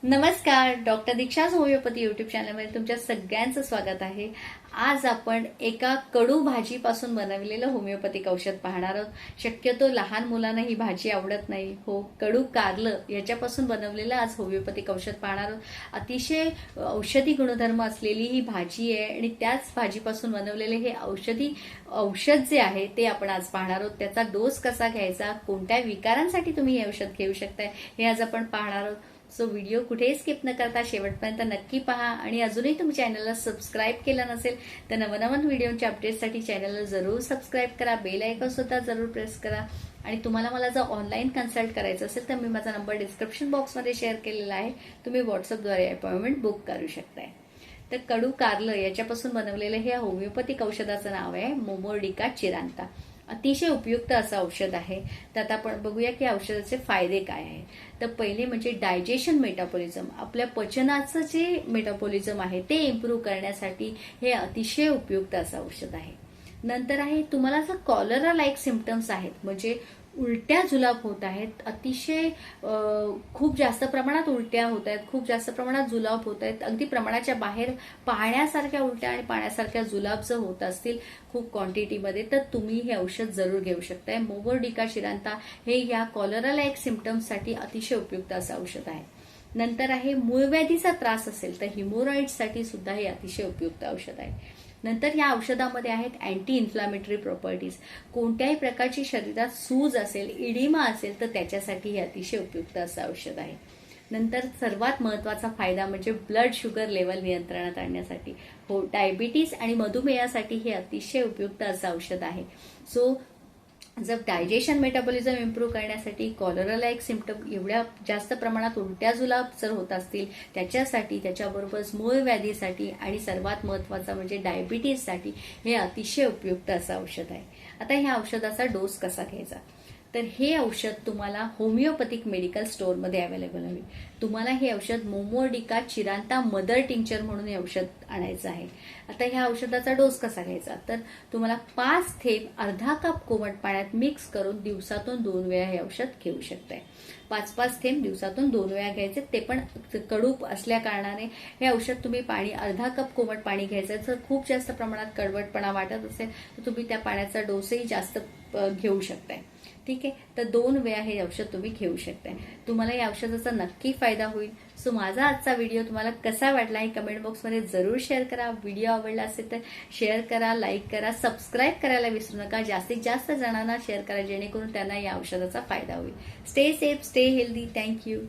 नमस्कार, doctor दीक्षाच homeopathy YouTube चॅनलमध्ये तुमच्या सगळ्यांचं स्वागत आहे। आज आपण एका कडू भाजीपासून बनवलेलं होमिओपॅथिक औषध पाहणार आहोत। शक्यतो लहान मुलांना ही भाजी आवडत नाही। हो, कडू कारलं याच्यापासून बनवलेलं आज होमिओपॅथिक औषध पाहणार आहोत। अतिशय औषधी गुणधर्म असलेली ही भाजी आहे आणि त्याच भाजीपासून बनवलेले हे औषध जे आहे ते आपण आज पाहणार आहोत। त्याचा डोस कसा घ्यायचा, कोणत्या विकारांसाठी तुम्ही हे औषध घेऊ शकताय हे आज आपण पाहणार आहोत। सो व्हिडिओ कुठेही स्किप न करता शेवटपर्यंत नक्की पहा आणि अजूनही तुम्ही चॅनलला सबस्क्राईब केलं नसेल तर नवनवीन व्हिडिओच्या अपडेटसाठी चॅनलला जरूर सबस्क्राईब करा, बेल आयकॉन सुद्धा जरूर प्रेस करा। आणि तुम्हाला मला जर ऑनलाईन कन्सल्ट करायचं असेल तर मी माझा नंबर डिस्क्रिप्शन बॉक्समध्ये शेअर केलेला आहे, तुम्ही व्हॉट्सअपद्वारे अपॉइंटमेंट बुक करू शकताय। तर कडू कारलं याच्यापासून बनवलेलं हे होमिओपॅथिक औषधाचं नाव आहे मोमोर्डिका चिरांता। अतिशय उपयुक्त असं औषध आहे। तर आता आपण बघूया की औषधाचे फायदे काय आहेत। तर पहिले म्हणजे डायजेशन मेटाबॉलिझम, आपल्या पचनाचं जे मेटाबॉलिझम आहे ते इम्प्रूव्ह करण्यासाठी हे अतिशय उपयुक्त असं औषध आहे। नंतर आहे तुम्हाला जर कॉलरा लाईक सिम्पटम्स आहेत, म्हणजे उलट्या जुलाब होत आहेत, अतिशय खूप जास्त प्रमाणात उलट्या होत आहेत, खूप जास्त प्रमाणात जुलाब होत आहेत, अगदी प्रमाणाच्या बाहेर पाण्यासारख्या उलट्या आणि पाण्यासारख्या जुलाब जर होत असतील खूप क्वांटिटीमध्ये तर तुम्ही हे औषध जरूर घेऊ शकताय। मोमोर्डिका चिरांता हे या कॉलरा लाईक सिम्पटम्ससाठी अतिशय उपयुक्त असं औषध आहे। नंतर आहे मूळव्याधीचा त्रास असेल तर हिमोरॉइड्ससाठी सुद्धा हे अतिशय उपयुक्त औषध आहे। नंतर या औषधामध्ये आहेत अँटी इन्फ्लामेटरी प्रॉपर्टीज, कोणत्याही प्रकारची शरीरात सूज असेल, इडिमा असेल तर त्याच्यासाठी हे अतिशय उपयुक्त असं औषध आहे। नंतर सर्वात महत्वाचा फायदा म्हणजे ब्लड शुगर लेवल नियंत्रणात आणण्यासाठी, हो डायबिटीज आणि मधुमेहासाठी हे अतिशय उपयुक्त असं औषध आहे। सो जर डायजेशन मेटाबॉलिझम इम्प्रूव्ह करण्यासाठी, कॉलरा लाईक सिम्पटम एवढ्या जास्त प्रमाणात उलट्या जुलाब जर होत असतील त्याच्यासाठी, त्याच्याबरोबर मूळ व्याधीसाठी आणि सर्वात महत्वाचं म्हणजे डायबिटीजसाठी हे अतिशय उपयुक्त असं औषध आहे। आता ह्या औषधाचा डोस कसा घ्यायचा, तर हे औषध तुम्हाला होमिओपॅथिक मेडिकल स्टोअरमध्ये अवेलेबल होईल। तुम्हाला हे औषध मोमोर्डिका चिरांता मदर टिंक्चर म्हणून हे औषध आणायचं आहे। आता ह्या औषधाचा डोस कसा घ्यायचा, तर तुम्हाला 5 थेंब अर्धा कप कोमट पाण्यात मिक्स करून दिवसातून 2 वेळा हे औषध घेऊ शकताय। 5-5 थेंब दिवसातून 2 वेळा घ्यायचे, ते पण कडू असल्या कारणाने हे औषध तुम्ही पाणी अर्धा कप कोमट पाणी घ्यायचं। जर खूप जास्त प्रमाणात कडवटपणा वाटत असेल तर तुम्ही त्या पाण्याचा डोसही जास्त घेऊ शकताय। ठीक आहे, तर 2 वेळा हे औषध तुम्ही घेऊ शकताय। तुम्हाला या औषधाचा नक्की फायदा होईल। सो माझा आजचा व्हिडिओ तुम्हाला कसा वाटला हे कमेंट बॉक्समध्ये जरूर शेअर करा। व्हिडिओ आवडला असेल तर शेअर करा, लाईक करा, सबस्क्राईब करायला विसरू नका। जास्तीत जास्त जणांना शेअर करा जेणेकरून त्यांना या औषधाचा फायदा होईल। Stay safe, stay healthy. Thank you.